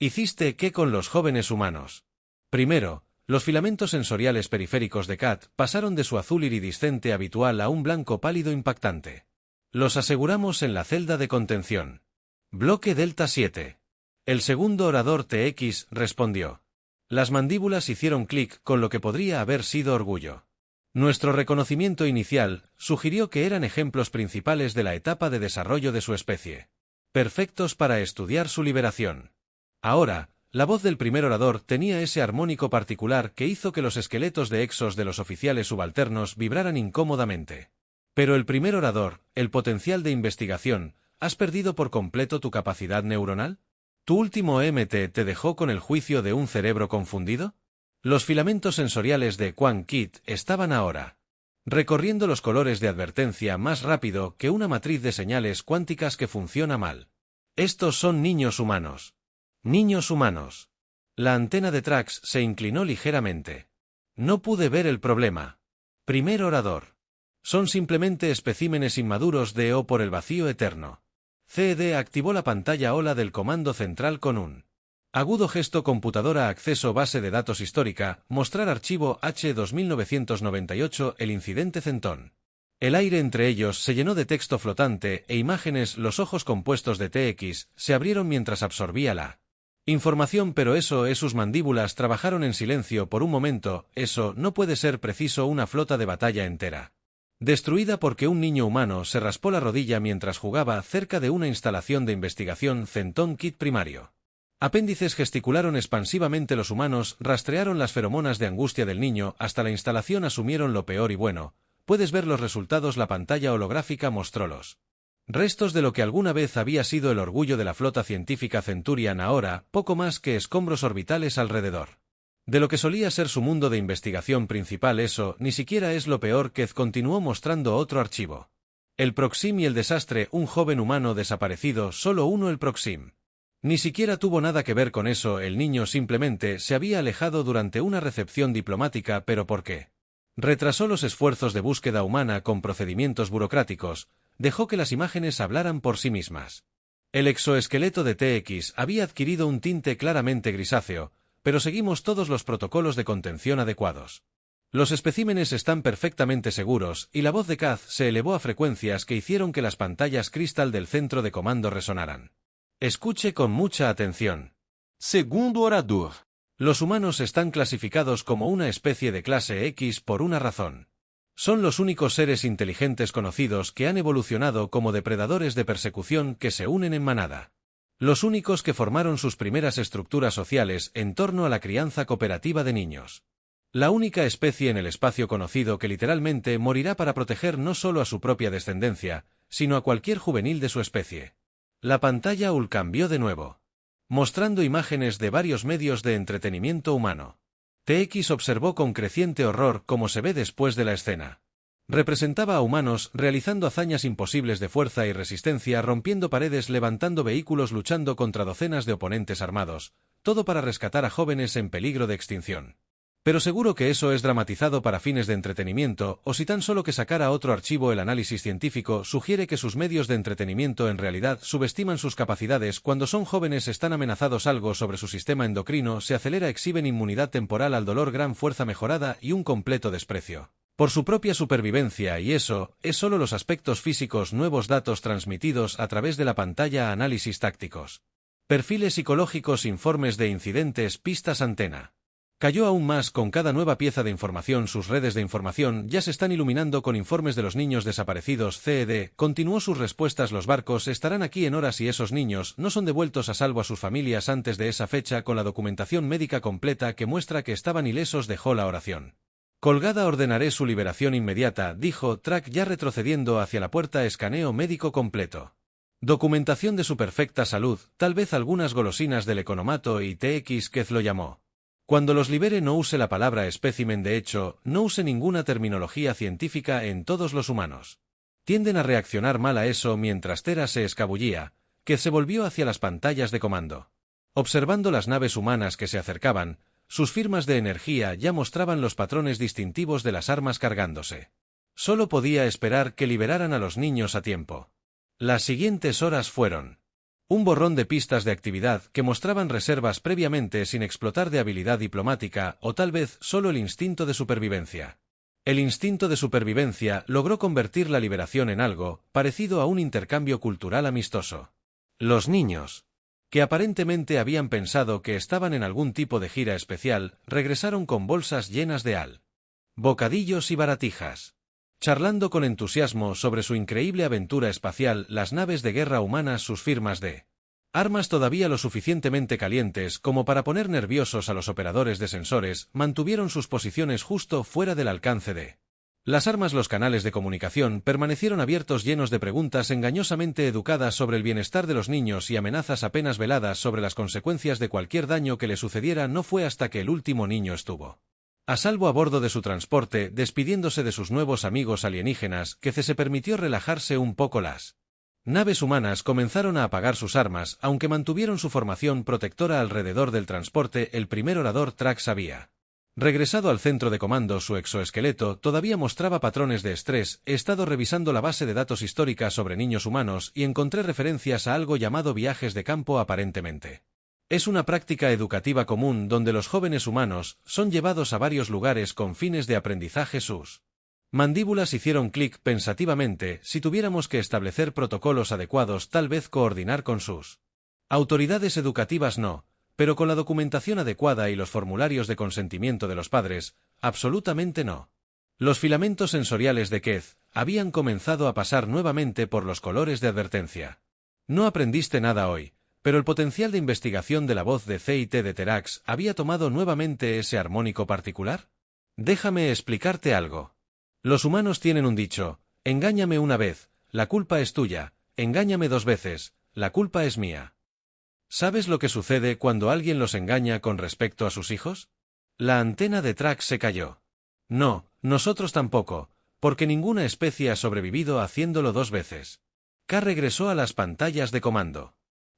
¿Hiciste qué con los jóvenes humanos? Primero, los filamentos sensoriales periféricos de Kat pasaron de su azul iridiscente habitual a un blanco pálido impactante. Los aseguramos en la celda de contención. Bloque Delta 7. El segundo orador TX respondió. Las mandíbulas hicieron clic con lo que podría haber sido orgullo. Nuestro reconocimiento inicial sugirió que eran ejemplos principales de la etapa de desarrollo de su especie. Perfectos para estudiar su liberación. Ahora, la voz del primer orador tenía ese armónico particular que hizo que los esqueletos de exos de los oficiales subalternos vibraran incómodamente. Pero el primer orador, el potencial de investigación, ¿has perdido por completo tu capacidad neuronal? ¿Tu último MT te dejó con el juicio de un cerebro confundido? Los filamentos sensoriales de Quan Kit estaban ahora recorriendo los colores de advertencia más rápido que una matriz de señales cuánticas que funciona mal. Estos son niños humanos. Niños humanos. La antena de Trax se inclinó ligeramente. No pude ver el problema. Primer orador. Son simplemente especímenes inmaduros de o por el vacío eterno. CED activó la pantalla hola del comando central con un agudo gesto computadora acceso base de datos histórica, mostrar archivo H2998 el incidente Centón. El aire entre ellos se llenó de texto flotante e imágenes. Los ojos compuestos de TX se abrieron mientras absorbía la información, pero sus mandíbulas trabajaron en silencio por un momento. Eso no puede ser preciso, una flota de batalla entera. Destruida porque un niño humano se raspó la rodilla mientras jugaba cerca de una instalación de investigación Centón Kit primario. Apéndices gesticularon expansivamente. Los humanos rastrearon las feromonas de angustia del niño hasta la instalación. Asumieron lo peor y bueno, puedes ver los resultados. La pantalla holográfica mostró los restos de lo que alguna vez había sido el orgullo de la flota científica Centurion, ahora poco más que escombros orbitales alrededor de lo que solía ser su mundo de investigación principal. Eso ni siquiera es lo peor. Kez continuó mostrando otro archivo. El Proxim y el desastre. Un joven humano desaparecido, solo uno. El Proxim ni siquiera tuvo nada que ver con eso. El niño simplemente se había alejado durante una recepción diplomática. ¿Pero por qué? Retrasó los esfuerzos de búsqueda humana con procedimientos burocráticos. Dejó que las imágenes hablaran por sí mismas. El exoesqueleto de TX había adquirido un tinte claramente grisáceo, pero seguimos todos los protocolos de contención adecuados. Los especímenes están perfectamente seguros, y la voz de Kaz se elevó a frecuencias que hicieron que las pantallas cristal del centro de comando resonaran. Escuche con mucha atención. Segundo orador. Los humanos están clasificados como una especie de clase X por una razón. Son los únicos seres inteligentes conocidos que han evolucionado como depredadores de persecución que se unen en manada. Los únicos que formaron sus primeras estructuras sociales en torno a la crianza cooperativa de niños. La única especie en el espacio conocido que literalmente morirá para proteger no solo a su propia descendencia, sino a cualquier juvenil de su especie. La pantalla UL cambió de nuevo, mostrando imágenes de varios medios de entretenimiento humano. TX observó con creciente horror cómo se ve después de la escena. Representaba a humanos realizando hazañas imposibles de fuerza y resistencia, rompiendo paredes, levantando vehículos, luchando contra docenas de oponentes armados, todo para rescatar a jóvenes en peligro de extinción. Pero seguro que eso es dramatizado para fines de entretenimiento, o si tan solo que sacara otro archivo. El análisis científico sugiere que sus medios de entretenimiento en realidad subestiman sus capacidades. Cuando son jóvenes están amenazados. Algo sobre su sistema endocrino se acelera, exhiben inmunidad temporal al dolor, gran fuerza mejorada y un completo desprecio por su propia supervivencia, y eso es solo los aspectos físicos. Nuevos datos transmitidos a través de la pantalla. Análisis tácticos. Perfiles psicológicos, informes de incidentes, pistas, antena. Cayó aún más con cada nueva pieza de información. Sus redes de información ya se están iluminando con informes de los niños desaparecidos. CED continuó sus respuestas. Los barcos estarán aquí en horas y esos niños no son devueltos a salvo a sus familias antes de esa fecha. Con la documentación médica completa que muestra que estaban ilesos, dejó la oración colgada. Ordenaré su liberación inmediata, dijo Track ya retrocediendo hacia la puerta. Escaneo médico completo. Documentación de su perfecta salud, tal vez algunas golosinas del economato y TX. Kez lo llamó. Cuando los libere no use la palabra espécimen. De hecho, no use ninguna terminología científica en todos los humanos. Tienden a reaccionar mal a eso. Mientras Tera se escabullía, Kez se volvió hacia las pantallas de comando. Observando las naves humanas que se acercaban, sus firmas de energía ya mostraban los patrones distintivos de las armas cargándose. Solo podía esperar que liberaran a los niños a tiempo. Las siguientes horas fueron Un borrón de pistas de actividad que mostraban reservas previamente sin explotar de habilidad diplomática o tal vez solo el instinto de supervivencia. El instinto de supervivencia logró convertir la liberación en algo parecido a un intercambio cultural amistoso. Los niños, que aparentemente habían pensado que estaban en algún tipo de gira especial, regresaron con bolsas llenas de bocadillos y baratijas. Charlando con entusiasmo sobre su increíble aventura espacial, las naves de guerra humanas, sus firmas de armas todavía lo suficientemente calientes como para poner nerviosos a los operadores de sensores, mantuvieron sus posiciones justo fuera del alcance de las armas. Los canales de comunicación permanecieron abiertos, llenos de preguntas engañosamente educadas sobre el bienestar de los niños y amenazas apenas veladas sobre las consecuencias de cualquier daño que le sucediera. No fue hasta que el último niño estuvo a salvo a bordo de su transporte, despidiéndose de sus nuevos amigos alienígenas, que se permitió relajarse un poco. Las naves humanas comenzaron a apagar sus armas, aunque mantuvieron su formación protectora alrededor del transporte. El primer orador, Trax, había regresado al centro de comando. Su exoesqueleto todavía mostraba patrones de estrés. He estado revisando la base de datos histórica sobre niños humanos y encontré referencias a algo llamado viajes de campo. Aparentemente es una práctica educativa común donde los jóvenes humanos son llevados a varios lugares con fines de aprendizaje. Sus mandíbulas hicieron clic pensativamente. Si tuviéramos que establecer protocolos adecuados, tal vez coordinar con sus autoridades educativas, no, pero con la documentación adecuada y los formularios de consentimiento de los padres, absolutamente no. Los filamentos sensoriales de Keth habían comenzado a pasar nuevamente por los colores de advertencia. No aprendiste nada hoy, pero el potencial de investigación de la voz de C&T de Terax había tomado nuevamente ese armónico particular. Déjame explicarte algo. Los humanos tienen un dicho: engáñame una vez, la culpa es tuya; engáñame 2 veces, la culpa es mía. ¿Sabes lo que sucede cuando alguien los engaña con respecto a sus hijos? La antena de Trax se cayó. No, nosotros tampoco, porque ninguna especie ha sobrevivido haciéndolo 2 veces. K regresó a las pantallas de comando.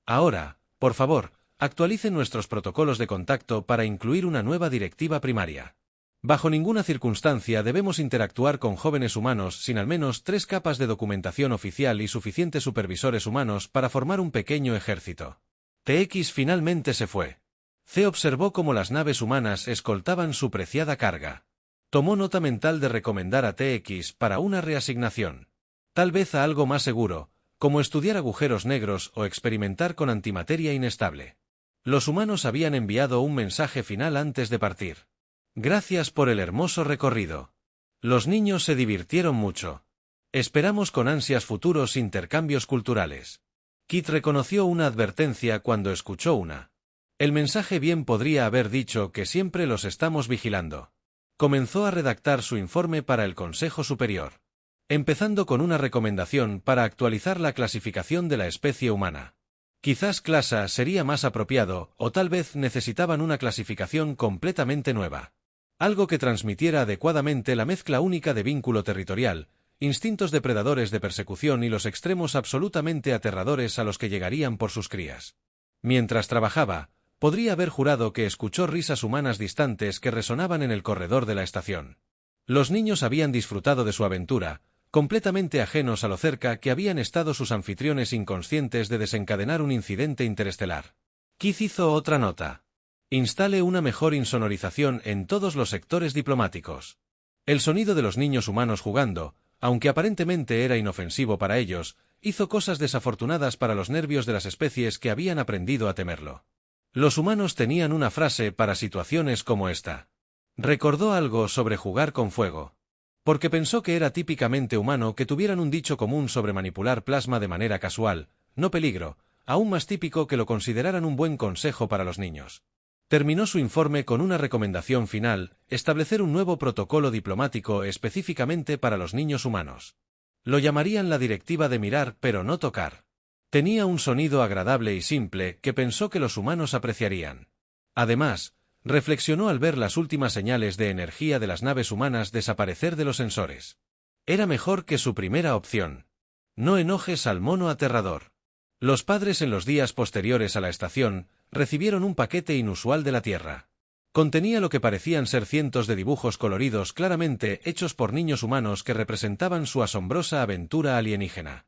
Ahora, por favor, actualicen nuestros protocolos de contacto para incluir una nueva directiva primaria. Bajo ninguna circunstancia debemos interactuar con jóvenes humanos sin al menos 3 capas de documentación oficial y suficientes supervisores humanos para formar un pequeño ejército. TX finalmente se fue. C observó cómo las naves humanas escoltaban su preciada carga. Tomó nota mental de recomendar a TX para una reasignación. Tal vez a algo más seguro, como estudiar agujeros negros o experimentar con antimateria inestable. Los humanos habían enviado un mensaje final antes de partir. Gracias por el hermoso recorrido. Los niños se divirtieron mucho. Esperamos con ansias futuros intercambios culturales. Kit reconoció una advertencia cuando escuchó una. El mensaje bien podría haber dicho que siempre los estamos vigilando. Comenzó a redactar su informe para el Consejo Superior, empezando con una recomendación para actualizar la clasificación de la especie humana. Quizás clasa sería más apropiado, o tal vez necesitaban una clasificación completamente nueva. Algo que transmitiera adecuadamente la mezcla única de vínculo territorial, instintos depredadores de persecución y los extremos absolutamente aterradores a los que llegarían por sus crías. Mientras trabajaba, podría haber jurado que escuchó risas humanas distantes que resonaban en el corredor de la estación. Los niños habían disfrutado de su aventura, completamente ajenos a lo cerca que habían estado sus anfitriones inconscientes de desencadenar un incidente interestelar. Keith hizo otra nota. Instale una mejor insonorización en todos los sectores diplomáticos. El sonido de los niños humanos jugando, aunque aparentemente era inofensivo para ellos, hizo cosas desafortunadas para los nervios de las especies que habían aprendido a temerlo. Los humanos tenían una frase para situaciones como esta. Recordó algo sobre jugar con fuego. Porque pensó que era típicamente humano que tuvieran un dicho común sobre manipular plasma de manera casual, no peligro, aún más típico que lo consideraran un buen consejo para los niños. Terminó su informe con una recomendación final: establecer un nuevo protocolo diplomático específicamente para los niños humanos. Lo llamarían la directiva de mirar pero no tocar. Tenía un sonido agradable y simple que pensó que los humanos apreciarían. Además, reflexionó al ver las últimas señales de energía de las naves humanas desaparecer de los sensores. Era mejor que su primera opción. No enojes al mono aterrador. Los padres en los días posteriores a la estación recibieron un paquete inusual de la Tierra. Contenía lo que parecían ser cientos de dibujos coloridos claramente hechos por niños humanos que representaban su asombrosa aventura alienígena.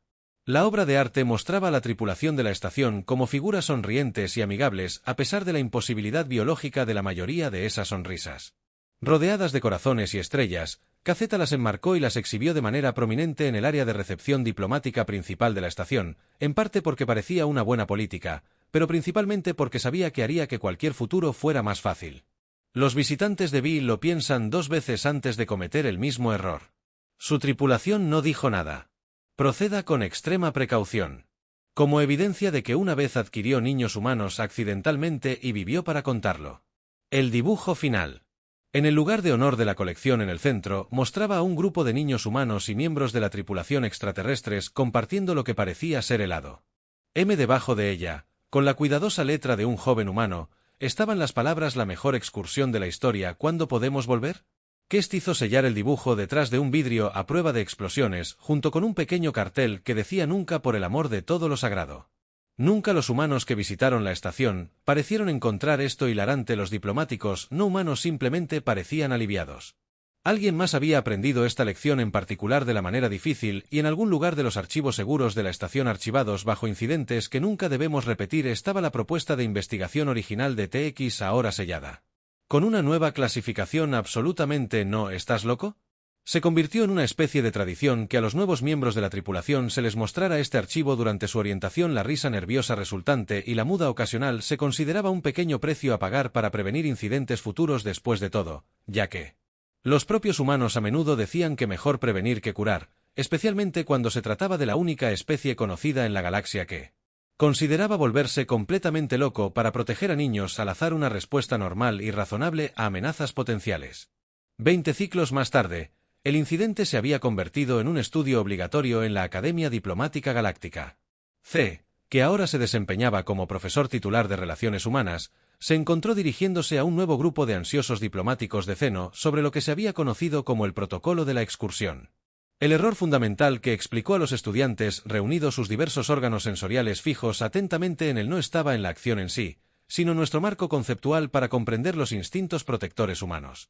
La obra de arte mostraba a la tripulación de la estación como figuras sonrientes y amigables a pesar de la imposibilidad biológica de la mayoría de esas sonrisas. Rodeadas de corazones y estrellas, Cazeta las enmarcó y las exhibió de manera prominente en el área de recepción diplomática principal de la estación, en parte porque parecía una buena política, pero principalmente porque sabía que haría que cualquier futuro fuera más fácil. Los visitantes de Bill lo piensan 2 veces antes de cometer el mismo error. Su tripulación no dijo nada. Proceda con extrema precaución. Como evidencia de que una vez adquirió niños humanos accidentalmente y vivió para contarlo. El dibujo final. En el lugar de honor de la colección en el centro, mostraba a un grupo de niños humanos y miembros de la tripulación extraterrestres compartiendo lo que parecía ser helado. Debajo de ella, con la cuidadosa letra de un joven humano, estaban las palabras: la mejor excursión de la historia, ¿cuándo podemos volver? Kest hizo sellar el dibujo detrás de un vidrio a prueba de explosiones, junto con un pequeño cartel que decía: nunca por el amor de todo lo sagrado. Nunca los humanos que visitaron la estación parecieron encontrar esto hilarante. Los diplomáticos no humanos simplemente parecían aliviados. Alguien más había aprendido esta lección en particular de la manera difícil, y en algún lugar de los archivos seguros de la estación archivados bajo incidentes que nunca debemos repetir estaba la propuesta de investigación original de TX ahora sellada. Con una nueva clasificación absolutamente no ¿estás loco? Se convirtió en una especie de tradición que a los nuevos miembros de la tripulación se les mostrara este archivo durante su orientación. La risa nerviosa resultante y la muda ocasional se consideraba un pequeño precio a pagar para prevenir incidentes futuros después de todo, ya que los propios humanos a menudo decían que mejor prevenir que curar, especialmente cuando se trataba de la única especie conocida en la galaxia que consideraba volverse completamente loco para proteger a niños al azar. Una respuesta normal y razonable a amenazas potenciales. 20 ciclos más tarde, el incidente se había convertido en un estudio obligatorio en la Academia Diplomática Galáctica. C, que ahora se desempeñaba como profesor titular de Relaciones Humanas, se encontró dirigiéndose a un nuevo grupo de ansiosos diplomáticos de Zeno sobre lo que se había conocido como el protocolo de la excursión. El error fundamental que explicó a los estudiantes reunidos sus diversos órganos sensoriales fijos atentamente en él no estaba en la acción en sí, sino nuestro marco conceptual para comprender los instintos protectores humanos.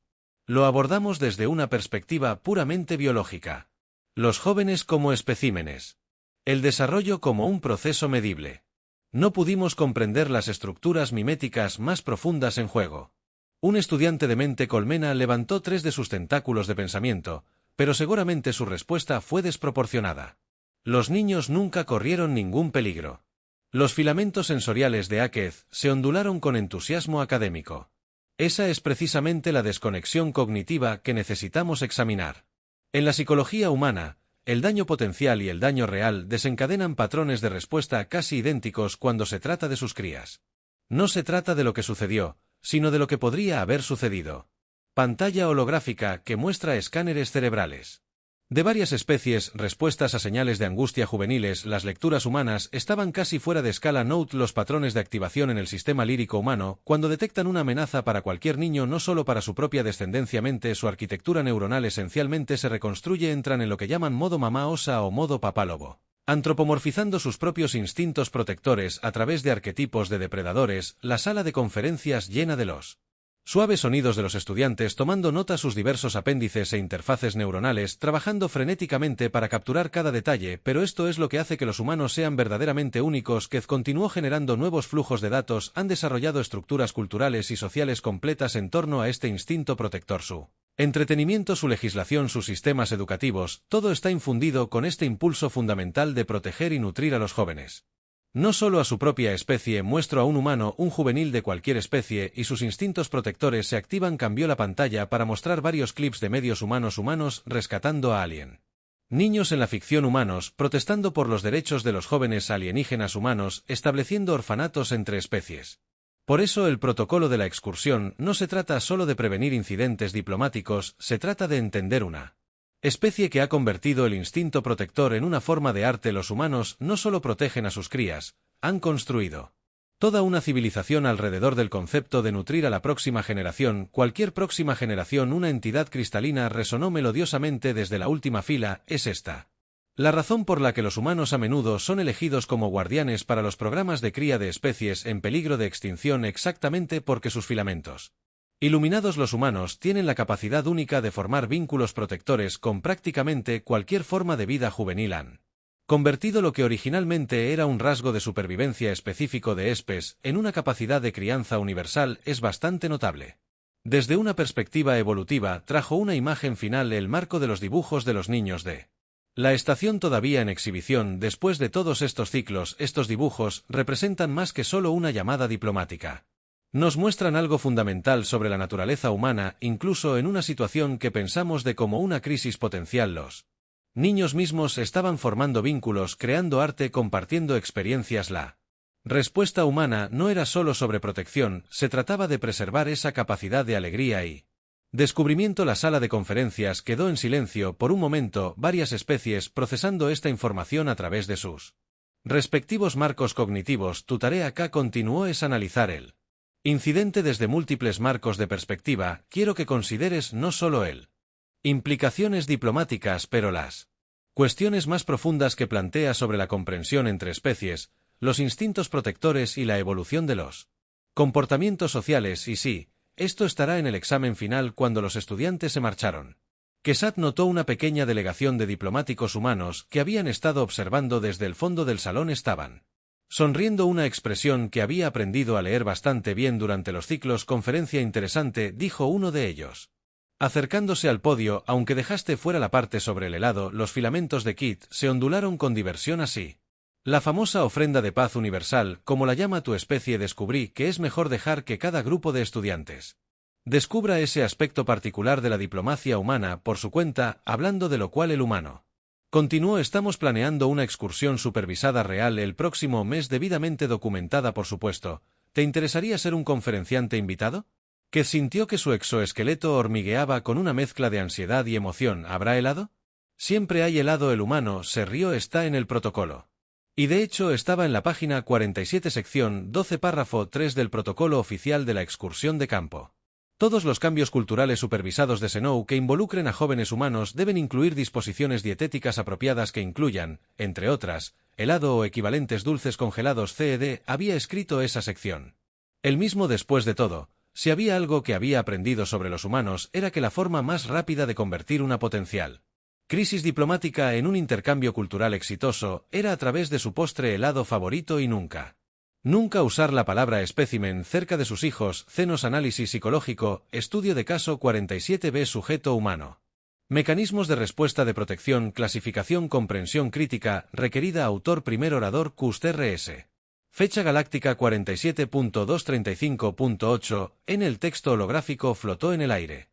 Lo abordamos desde una perspectiva puramente biológica. Los jóvenes como especímenes. El desarrollo como un proceso medible. No pudimos comprender las estructuras miméticas más profundas en juego. Un estudiante de mente colmena levantó 3 de sus tentáculos de pensamiento, pero seguramente su respuesta fue desproporcionada. Los niños nunca corrieron ningún peligro. Los filamentos sensoriales de Akez se ondularon con entusiasmo académico. Esa es precisamente la desconexión cognitiva que necesitamos examinar. En la psicología humana, el daño potencial y el daño real desencadenan patrones de respuesta casi idénticos cuando se trata de sus crías. No se trata de lo que sucedió, sino de lo que podría haber sucedido. Pantalla holográfica que muestra escáneres cerebrales. De varias especies, respuestas a señales de angustia juveniles. Las lecturas humanas estaban casi fuera de escala. Note los patrones de activación en el sistema lírico humano cuando detectan una amenaza para cualquier niño, no solo para su propia descendencia. Mente, su arquitectura neuronal esencialmente se reconstruye. Entran en lo que llaman modo mamá osa o modo papá lobo, antropomorfizando sus propios instintos protectores a través de arquetipos de depredadores. La sala de conferencias llena de los suaves sonidos de los estudiantes tomando nota, sus diversos apéndices e interfaces neuronales trabajando frenéticamente para capturar cada detalle, pero esto es lo que hace que los humanos sean verdaderamente únicos. Kez continuó generando nuevos flujos de datos, han desarrollado estructuras culturales y sociales completas en torno a este instinto protector. Su entretenimiento, su legislación, sus sistemas educativos, todo está infundido con este impulso fundamental de proteger y nutrir a los jóvenes. No solo a su propia especie. Muestro a un humano, un juvenil de cualquier especie, y sus instintos protectores se activan. Cambió la pantalla para mostrar varios clips de medios humanos rescatando a Alien. Niños en la ficción humanos, protestando por los derechos de los jóvenes alienígenas humanos, estableciendo orfanatos entre especies. Por eso el protocolo de la excursión no se trata solo de prevenir incidentes diplomáticos, se trata de entender una especie que ha convertido el instinto protector en una forma de arte. Los humanos no solo protegen a sus crías, han construido toda una civilización alrededor del concepto de nutrir a la próxima generación. Cualquier próxima generación, una entidad cristalina, resonó melodiosamente desde la última fila. Es esta la razón por la que los humanos a menudo son elegidos como guardianes para los programas de cría de especies en peligro de extinción, exactamente porque sus filamentos iluminados. Los humanos tienen la capacidad única de formar vínculos protectores con prácticamente cualquier forma de vida juvenil. Han convertido lo que originalmente era un rasgo de supervivencia específico de Espes en una capacidad de crianza universal es bastante notable. Desde una perspectiva evolutiva trajo una imagen final el marco de los dibujos de los niños de la estación todavía en exhibición. Después de todos estos ciclos, estos dibujos representan más que solo una llamada diplomática. Nos muestran algo fundamental sobre la naturaleza humana, incluso en una situación que pensamos de como una crisis potencial. Los niños mismos estaban formando vínculos, creando arte, compartiendo experiencias. La respuesta humana no era solo sobre protección, se trataba de preservar esa capacidad de alegría y descubrimiento. La sala de conferencias quedó en silencio por un momento, varias especies procesando esta información a través de sus respectivos marcos cognitivos. Tu tarea acá, continuó, es analizar el incidente desde múltiples marcos de perspectiva. Quiero que consideres no solo el implicaciones diplomáticas, pero las cuestiones más profundas que plantea sobre la comprensión entre especies, los instintos protectores y la evolución de los comportamientos sociales. Y sí, esto estará en el examen final. Cuando los estudiantes se marcharon, Kesat notó una pequeña delegación de diplomáticos humanos que habían estado observando desde el fondo del salón. Estaban sonriendo, una expresión que había aprendido a leer bastante bien durante los ciclos. Conferencia interesante, dijo uno de ellos, acercándose al podio. Aunque dejaste fuera la parte sobre el helado, los filamentos de Kit se ondularon con diversión. Así, la famosa ofrenda de paz universal, como la llama tu especie. Descubrí que es mejor dejar que cada grupo de estudiantes descubra ese aspecto particular de la diplomacia humana por su cuenta, hablando de lo cual el humano continuó. Estamos planeando una excursión supervisada real el próximo mes, debidamente documentada, por supuesto. ¿Te interesaría ser un conferenciante invitado? Que sintió que su exoesqueleto hormigueaba con una mezcla de ansiedad y emoción. ¿Habrá helado? Siempre hay helado. El humano se rió. Está en el protocolo. Y de hecho estaba en la página 47, sección 12, párrafo 3 del protocolo oficial de la excursión de campo. Todos los cambios culturales supervisados de Senou que involucren a jóvenes humanos deben incluir disposiciones dietéticas apropiadas que incluyan, entre otras, helado o equivalentes dulces congelados. CED había escrito esa sección. El mismo. Después de todo, si había algo que había aprendido sobre los humanos, era que la forma más rápida de convertir una potencial crisis diplomática en un intercambio cultural exitoso era a través de su postre helado favorito y nunca usar la palabra espécimen cerca de sus hijos. Cenos. Análisis psicológico, estudio de caso 47b. Sujeto humano. Mecanismos de respuesta de protección, clasificación, comprensión crítica, requerida. Autor primer orador CUSTRS. Fecha galáctica 47.235.8, en el texto holográfico flotó en el aire.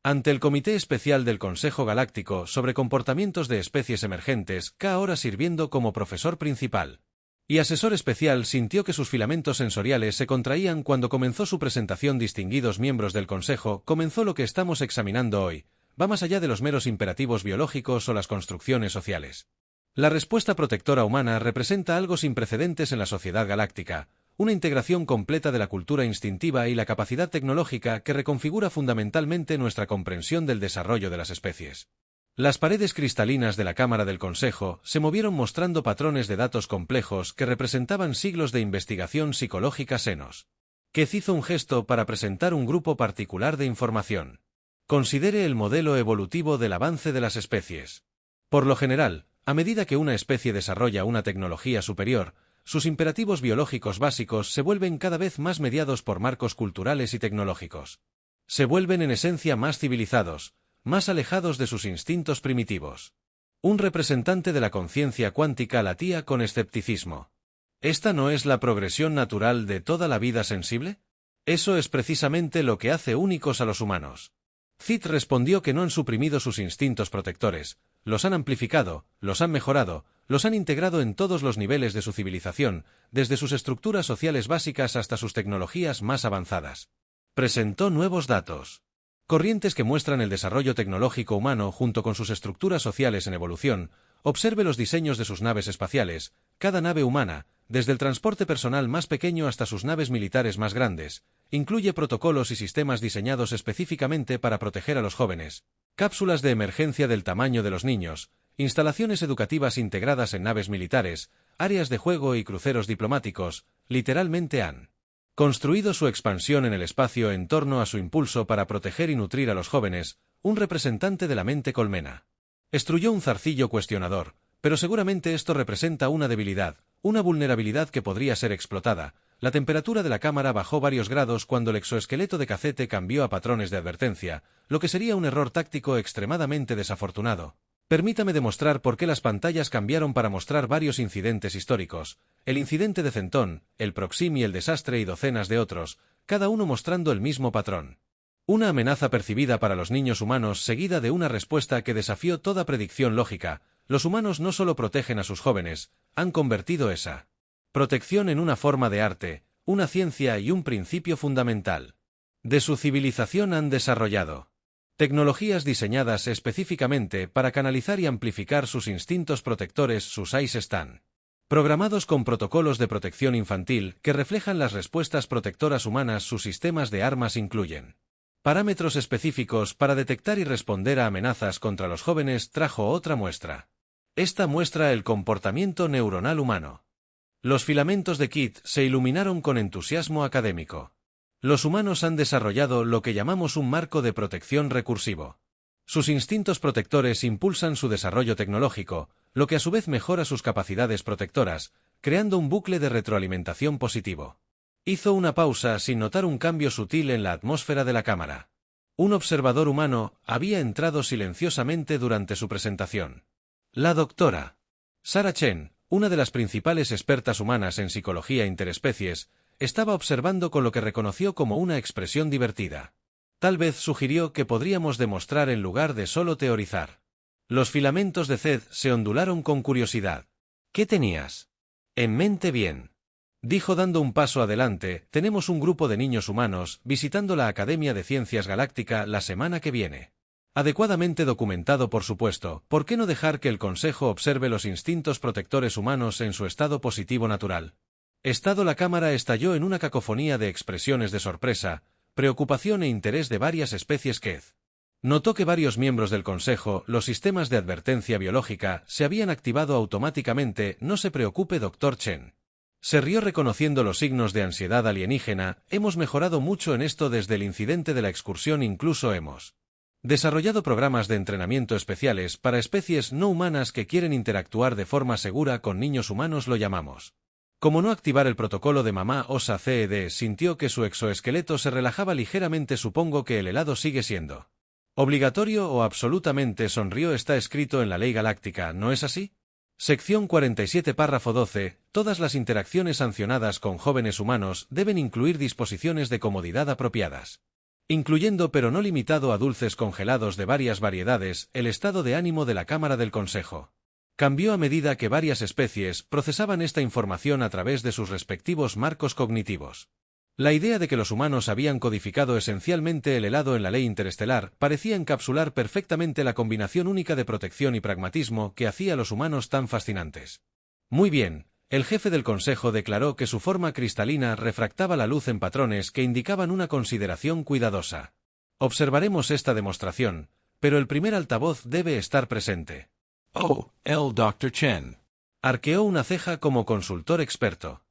Ante el Comité Especial del Consejo Galáctico sobre Comportamientos de Especies Emergentes, K, ahora sirviendo como profesor principal y asesor especial, sintió que sus filamentos sensoriales se contraían cuando comenzó su presentación. Distinguidos miembros del Consejo, comenzó lo que estamos examinando hoy. Va más allá de los meros imperativos biológicos o las construcciones sociales. La respuesta protectora humana representa algo sin precedentes en la sociedad galáctica, una integración completa de la cultura instintiva y la capacidad tecnológica que reconfigura fundamentalmente nuestra comprensión del desarrollo de las especies. Las paredes cristalinas de la Cámara del Consejo se movieron mostrando patrones de datos complejos que representaban siglos de investigación psicológica. Senos Kez hizo un gesto para presentar un grupo particular de información. Considere el modelo evolutivo del avance de las especies. Por lo general, a medida que una especie desarrolla una tecnología superior, sus imperativos biológicos básicos se vuelven cada vez más mediados por marcos culturales y tecnológicos. Se vuelven en esencia más civilizados, más alejados de sus instintos primitivos. Un representante de la conciencia cuántica latía con escepticismo. ¿Esta no es la progresión natural de toda la vida sensible? Eso es precisamente lo que hace únicos a los humanos. Cid respondió que no han suprimido sus instintos protectores, los han amplificado, los han mejorado, los han integrado en todos los niveles de su civilización, desde sus estructuras sociales básicas hasta sus tecnologías más avanzadas. Presentó nuevos datos corrientes que muestran el desarrollo tecnológico humano junto con sus estructuras sociales en evolución. Observe los diseños de sus naves espaciales. Cada nave humana, desde el transporte personal más pequeño hasta sus naves militares más grandes, incluye protocolos y sistemas diseñados específicamente para proteger a los jóvenes, cápsulas de emergencia del tamaño de los niños, instalaciones educativas integradas en naves militares, áreas de juego y cruceros diplomáticos. Literalmente han construido su expansión en el espacio en torno a su impulso para proteger y nutrir a los jóvenes. Un representante de la mente colmena estruyó un zarcillo cuestionador, pero seguramente esto representa una debilidad, una vulnerabilidad que podría ser explotada. La temperatura de la cámara bajó varios grados cuando el exoesqueleto de Cacete cambió a patrones de advertencia, lo que sería un error táctico extremadamente desafortunado. Permítame demostrar por qué las pantallas cambiaron para mostrar varios incidentes históricos, el incidente de Centón, el Proxim y el desastre y docenas de otros, cada uno mostrando el mismo patrón. Una amenaza percibida para los niños humanos seguida de una respuesta que desafió toda predicción lógica. Los humanos no solo protegen a sus jóvenes, han convertido esa protección en una forma de arte, una ciencia y un principio fundamental. De su civilización han desarrollado tecnologías diseñadas específicamente para canalizar y amplificar sus instintos protectores. Sus AIs están programados con protocolos de protección infantil que reflejan las respuestas protectoras humanas. Sus sistemas de armas incluyen parámetros específicos para detectar y responder a amenazas contra los jóvenes. Trajo otra muestra. Esta muestra el comportamiento neuronal humano. Los filamentos de Kit se iluminaron con entusiasmo académico. Los humanos han desarrollado lo que llamamos un marco de protección recursivo. Sus instintos protectores impulsan su desarrollo tecnológico, lo que a su vez mejora sus capacidades protectoras, creando un bucle de retroalimentación positivo. Hizo una pausa sin notar un cambio sutil en la atmósfera de la cámara. Un observador humano había entrado silenciosamente durante su presentación. La doctora Sarah Chen, una de las principales expertas humanas en psicología interespecies, estaba observando con lo que reconoció como una expresión divertida. Tal vez sugirió que podríamos demostrar en lugar de solo teorizar. Los filamentos de Zed se ondularon con curiosidad. ¿Qué tenías en mente? Bien, dijo dando un paso adelante. Tenemos un grupo de niños humanos visitando la Academia de Ciencias Galáctica la semana que viene. Adecuadamente documentado, por supuesto. ¿Por qué no dejar que el Consejo observe los instintos protectores humanos en su estado positivo natural? La cámara estalló en una cacofonía de expresiones de sorpresa, preocupación e interés de varias especies. Kez notó que varios miembros del Consejo, los sistemas de advertencia biológica, se habían activado automáticamente. No se preocupe, Dr. Chen. Se rió reconociendo los signos de ansiedad alienígena. Hemos mejorado mucho en esto desde el incidente de la excursión. Incluso hemos desarrollado programas de entrenamiento especiales para especies no humanas que quieren interactuar de forma segura con niños humanos. Lo llamamos como no activar el protocolo de mamá osa CED. Sintió que su exoesqueleto se relajaba ligeramente. Supongo que el helado sigue siendo obligatorio o absolutamente. Sonrió. Está escrito en la ley galáctica, ¿no es así? Sección 47, párrafo 12. Todas las interacciones sancionadas con jóvenes humanos deben incluir disposiciones de comodidad apropiadas, incluyendo pero no limitado a dulces congelados de varias variedades. El estado de ánimo de la Cámara del Consejo cambió a medida que varias especies procesaban esta información a través de sus respectivos marcos cognitivos. La idea de que los humanos habían codificado esencialmente el helado en la ley interestelar parecía encapsular perfectamente la combinación única de protección y pragmatismo que hacía a los humanos tan fascinantes. Muy bien, el jefe del Consejo declaró que su forma cristalina refractaba la luz en patrones que indicaban una consideración cuidadosa. Observaremos esta demostración, pero el primer altavoz debe estar presente. Oh, el Dr. Chen. Arqueó una ceja como consultor experto.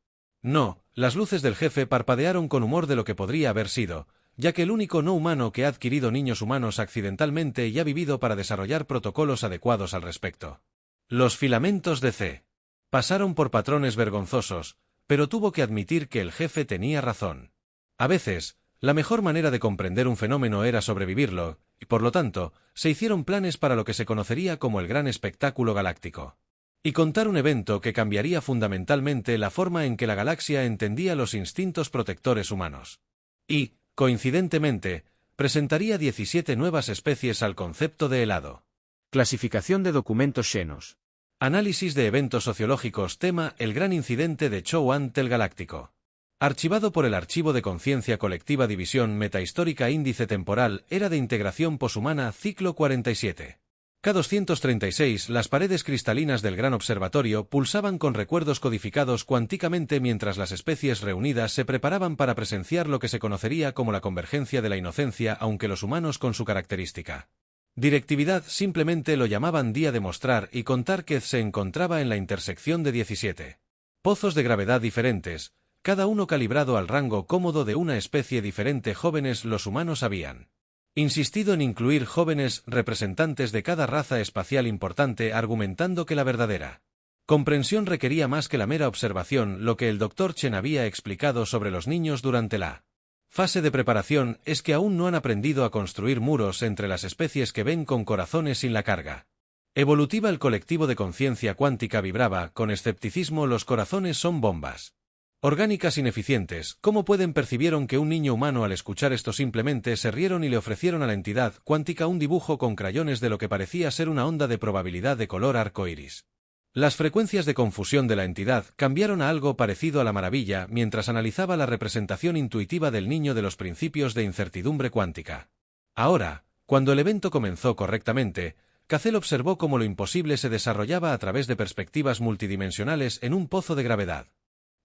No, las luces del jefe parpadearon con humor de lo que podría haber sido, ya que el único no humano que ha adquirido niños humanos accidentalmente y ha vivido para desarrollar protocolos adecuados al respecto. Los filamentos de C pasaron por patrones vergonzosos, pero tuvo que admitir que el jefe tenía razón. A veces, la mejor manera de comprender un fenómeno era sobrevivirlo, y por lo tanto, se hicieron planes para lo que se conocería como el gran espectáculo galáctico. Y contar un evento que cambiaría fundamentalmente la forma en que la galaxia entendía los instintos protectores humanos. Y, coincidentemente, presentaría 17 nuevas especies al concepto de helado. Clasificación de documentos xenos. Análisis de eventos sociológicos. Tema: el gran incidente de Chouan-Tel galáctico. Archivado por el Archivo de Conciencia Colectiva. División Metahistórica. Índice temporal. Era de integración poshumana. Ciclo 47. K236. Las paredes cristalinas del gran observatorio pulsaban con recuerdos codificados cuánticamente mientras las especies reunidas se preparaban para presenciar lo que se conocería como la convergencia de la inocencia, aunque los humanos con su característica directividad simplemente lo llamaban día de mostrar y contar que se encontraba en la intersección de 17 pozos de gravedad diferentes, cada uno calibrado al rango cómodo de una especie diferente. Jóvenes, los humanos habían Insistido en incluir jóvenes representantes de cada raza espacial importante, argumentando que la verdadera comprensión requería más que la mera observación. Lo que el Dr. Chen había explicado sobre los niños durante la fase de preparación es que aún no han aprendido a construir muros entre las especies que ven con corazones sin la carga evolutiva. El colectivo de conciencia cuántica vibraba con escepticismo. Los corazones son bombas orgánicas ineficientes. ¿Cómo pueden? Percibieron que un niño humano, al escuchar esto, simplemente se rieron y le ofrecieron a la entidad cuántica un dibujo con crayones de lo que parecía ser una onda de probabilidad de color arcoíris. Las frecuencias de confusión de la entidad cambiaron a algo parecido a la maravilla mientras analizaba la representación intuitiva del niño de los principios de incertidumbre cuántica. Ahora, cuando el evento comenzó correctamente, Cazell observó cómo lo imposible se desarrollaba a través de perspectivas multidimensionales en un pozo de gravedad.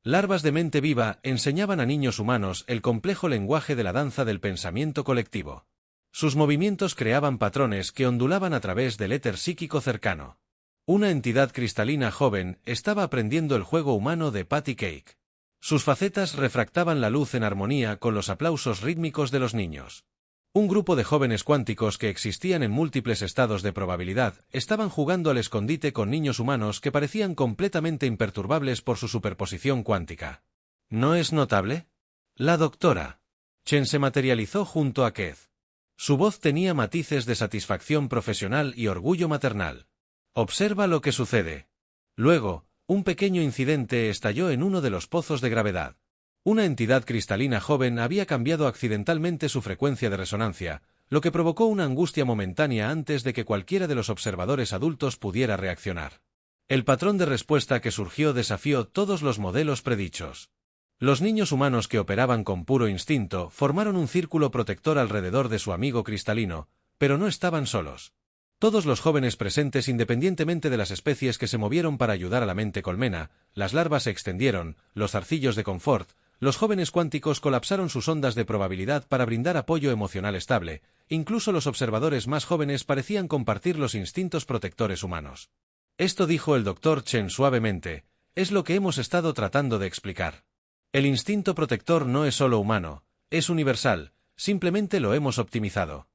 Larvas de mente viva enseñaban a niños humanos el complejo lenguaje de la danza del pensamiento colectivo. Sus movimientos creaban patrones que ondulaban a través del éter psíquico cercano. Una entidad cristalina joven estaba aprendiendo el juego humano de Patty Cake. Sus facetas refractaban la luz en armonía con los aplausos rítmicos de los niños. Un grupo de jóvenes cuánticos que existían en múltiples estados de probabilidad estaban jugando al escondite con niños humanos que parecían completamente imperturbables por su superposición cuántica. ¿No es notable? La doctora Chen se materializó junto a Keith. Su voz tenía matices de satisfacción profesional y orgullo maternal. Observa lo que sucede. Luego, un pequeño incidente estalló en uno de los pozos de gravedad. Una entidad cristalina joven había cambiado accidentalmente su frecuencia de resonancia, lo que provocó una angustia momentánea antes de que cualquiera de los observadores adultos pudiera reaccionar. El patrón de respuesta que surgió desafió todos los modelos predichos. Los niños humanos que operaban con puro instinto formaron un círculo protector alrededor de su amigo cristalino, pero no estaban solos. Todos los jóvenes presentes, independientemente de las especies que se movieron para ayudar a la mente colmena, las larvas se extendieron, los zarcillos de confort, los jóvenes cuánticos colapsaron sus ondas de probabilidad para brindar apoyo emocional estable. Incluso los observadores más jóvenes parecían compartir los instintos protectores humanos. Esto, dijo el Dr. Chen suavemente, es lo que hemos estado tratando de explicar. El instinto protector no es solo humano, es universal, simplemente lo hemos optimizado.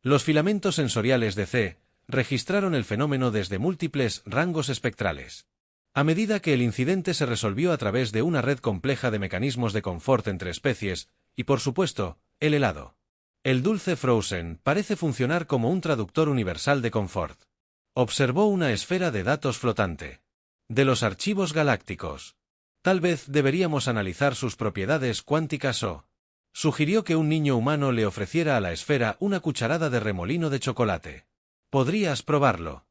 Los filamentos sensoriales de C registraron el fenómeno desde múltiples rangos espectrales. A medida que el incidente se resolvió a través de una red compleja de mecanismos de confort entre especies, y por supuesto, el helado. El dulce Frozen parece funcionar como un traductor universal de confort. Observó una esfera de datos flotante. De los archivos galácticos. Tal vez deberíamos analizar sus propiedades cuánticas o... Sugirió que un niño humano le ofreciera a la esfera una cucharada de remolino de chocolate. ¿Podrías probarlo?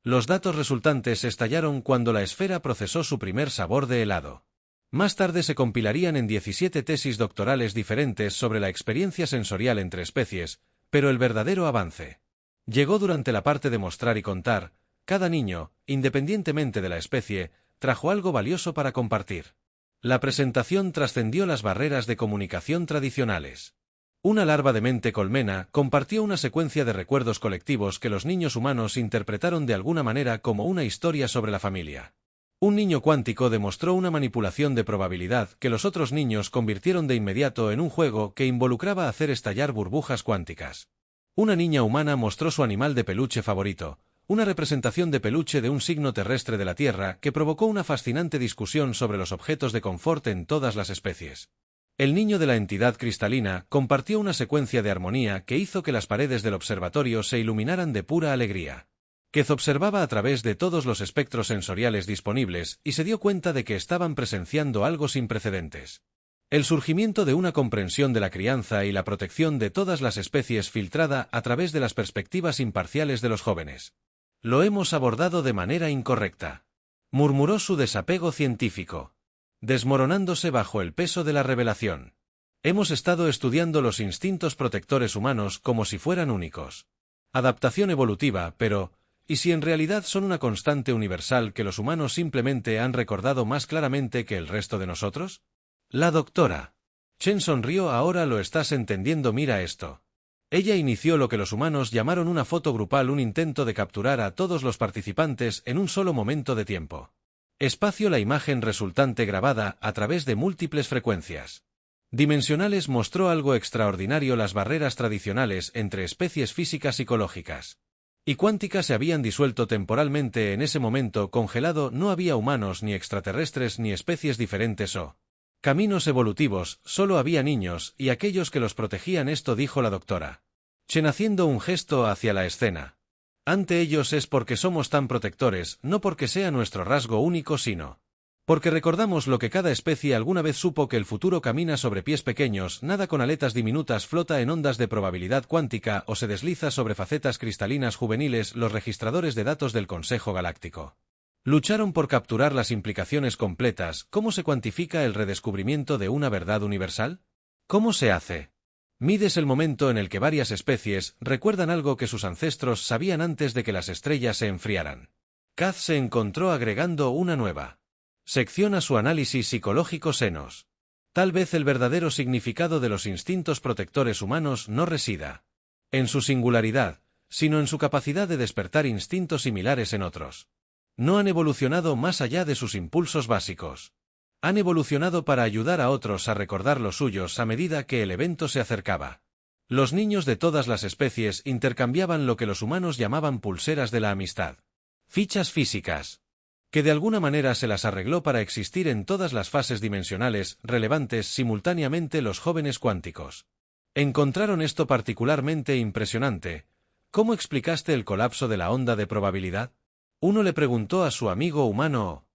Los datos resultantes estallaron cuando la esfera procesó su primer sabor de helado. Más tarde se compilarían en 17 tesis doctorales diferentes sobre la experiencia sensorial entre especies, pero el verdadero avance llegó durante la parte de mostrar y contar. Cada niño, independientemente de la especie, trajo algo valioso para compartir. La presentación trascendió las barreras de comunicación tradicionales. Una larva de mente colmena compartió una secuencia de recuerdos colectivos que los niños humanos interpretaron de alguna manera como una historia sobre la familia. Un niño cuántico demostró una manipulación de probabilidad que los otros niños convirtieron de inmediato en un juego que involucraba hacer estallar burbujas cuánticas. Una niña humana mostró su animal de peluche favorito, una representación de peluche de un signo terrestre de la Tierra que provocó una fascinante discusión sobre los objetos de confort en todas las especies. El niño de la entidad cristalina compartió una secuencia de armonía que hizo que las paredes del observatorio se iluminaran de pura alegría. Keith observaba a través de todos los espectros sensoriales disponibles y se dio cuenta de que estaban presenciando algo sin precedentes. El surgimiento de una comprensión de la crianza y la protección de todas las especies filtrada a través de las perspectivas imparciales de los jóvenes. Lo hemos abordado de manera incorrecta, murmuró su desapego científico, desmoronándose bajo el peso de la revelación. Hemos estado estudiando los instintos protectores humanos como si fueran únicos. Adaptación evolutiva, pero, ¿y si en realidad son una constante universal que los humanos simplemente han recordado más claramente que el resto de nosotros? La doctora Chen sonrió. Ahora lo estás entendiendo. Mira esto. Ella inició lo que los humanos llamaron una foto grupal, un intento de capturar a todos los participantes en un solo momento de tiempo. Espacio. La imagen resultante grabada a través de múltiples frecuencias. Dimensionales mostró algo extraordinario: las barreras tradicionales entre especies físicas psicológicas y cuánticas se habían disuelto temporalmente en ese momento congelado. No había humanos ni extraterrestres ni especies diferentes o caminos evolutivos, solo había niños y aquellos que los protegían. Esto dijo la doctora Chen haciendo un gesto hacia la escena. Ante ellos es porque somos tan protectores, no porque sea nuestro rasgo único, sino porque recordamos lo que cada especie alguna vez supo: que el futuro camina sobre pies pequeños, nada con aletas diminutas, flota en ondas de probabilidad cuántica o se desliza sobre facetas cristalinas juveniles. Los registradores de datos del Consejo Galáctico lucharon por capturar las implicaciones completas. ¿Cómo se cuantifica el redescubrimiento de una verdad universal? ¿Cómo se hace? Mides el momento en el que varias especies recuerdan algo que sus ancestros sabían antes de que las estrellas se enfriaran. Kaz se encontró agregando una nueva sección a su análisis psicológico: senos. Tal vez el verdadero significado de los instintos protectores humanos no resida en su singularidad, sino en su capacidad de despertar instintos similares en otros. No han evolucionado más allá de sus impulsos básicos. Han evolucionado para ayudar a otros a recordar los suyos a medida que el evento se acercaba. Los niños de todas las especies intercambiaban lo que los humanos llamaban pulseras de la amistad. Fichas físicas que de alguna manera se las arregló para existir en todas las fases dimensionales relevantes simultáneamente. Los jóvenes cuánticos encontraron esto particularmente impresionante. ¿Cómo explicaste el colapso de la onda de probabilidad? Uno le preguntó a su amigo humano.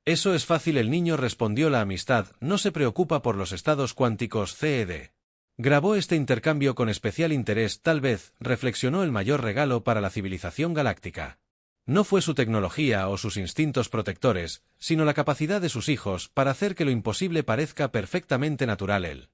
Eso es fácil, el niño respondió. La amistad no se preocupa por los estados cuánticos. CED grabó este intercambio con especial interés. Tal vez, reflexionó, el mayor regalo para la civilización galáctica no fue su tecnología o sus instintos protectores, sino la capacidad de sus hijos para hacer que lo imposible parezca perfectamente natural. El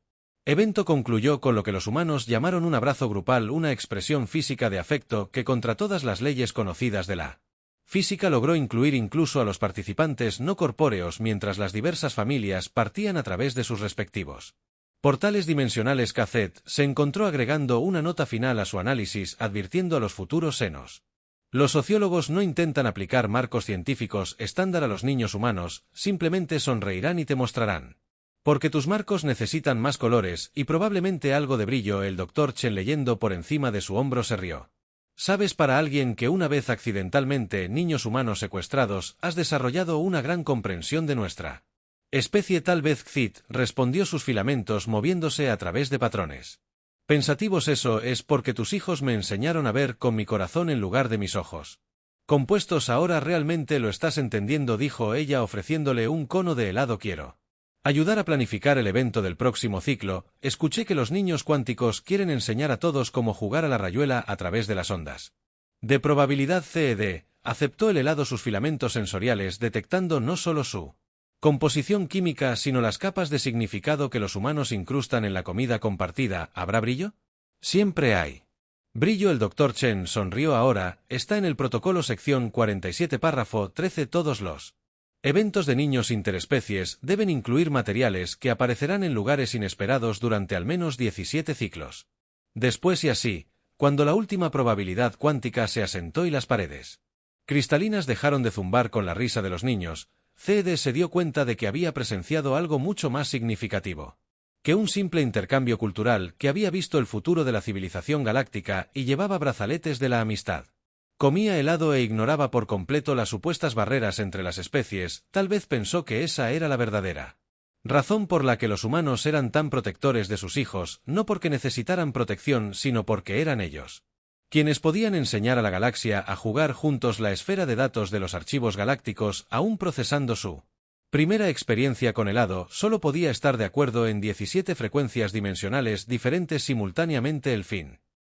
evento concluyó con lo que los humanos llamaron un abrazo grupal, una expresión física de afecto que, contra todas las leyes conocidas de la física, logró incluir incluso a los participantes no corpóreos mientras las diversas familias partían a través de sus respectivos portales dimensionales. Kazet se encontró agregando una nota final a su análisis, advirtiendo a los futuros senos: los sociólogos no intentan aplicar marcos científicos estándar a los niños humanos, simplemente sonreirán y te mostrarán porque tus marcos necesitan más colores y probablemente algo de brillo. El Dr. Chen, leyendo por encima de su hombro, se rió. Sabes, para alguien que una vez accidentalmente niños humanos secuestrados, has desarrollado una gran comprensión de nuestra especie. Tal vez Xit, respondió, sus filamentos moviéndose a través de patrones pensativos. Eso es porque tus hijos me enseñaron a ver con mi corazón en lugar de mis ojos compuestos. Ahora realmente lo estás entendiendo, dijo ella, ofreciéndole un cono de helado. Quiero ayudar a planificar el evento del próximo ciclo. Escuché que los niños cuánticos quieren enseñar a todos cómo jugar a la rayuela a través de las ondas de probabilidad. CED aceptó el helado, sus filamentos sensoriales detectando no solo su composición química, sino las capas de significado que los humanos incrustan en la comida compartida. ¿Habrá brillo? Siempre hay brillo. El Dr. Chen sonrió. Ahora está en el protocolo sección 47 párrafo 13. Todos los eventos de niños interespecies deben incluir materiales que aparecerán en lugares inesperados durante al menos 17 ciclos. Después, y así, cuando la última probabilidad cuántica se asentó y las paredes cristalinas dejaron de zumbar con la risa de los niños, CED se dio cuenta de que había presenciado algo mucho más significativo que un simple intercambio cultural, que había visto el futuro de la civilización galáctica y llevaba brazaletes de la amistad. Comía helado e ignoraba por completo las supuestas barreras entre las especies. Tal vez pensó que esa era la verdadera razón por la que los humanos eran tan protectores de sus hijos, no porque necesitaran protección, sino porque eran ellos quienes podían enseñar a la galaxia a jugar juntos. La esfera de datos de los archivos galácticos, aún procesando su primera experiencia con helado, solo podía estar de acuerdo en 17 frecuencias dimensionales diferentes simultáneamente. El fin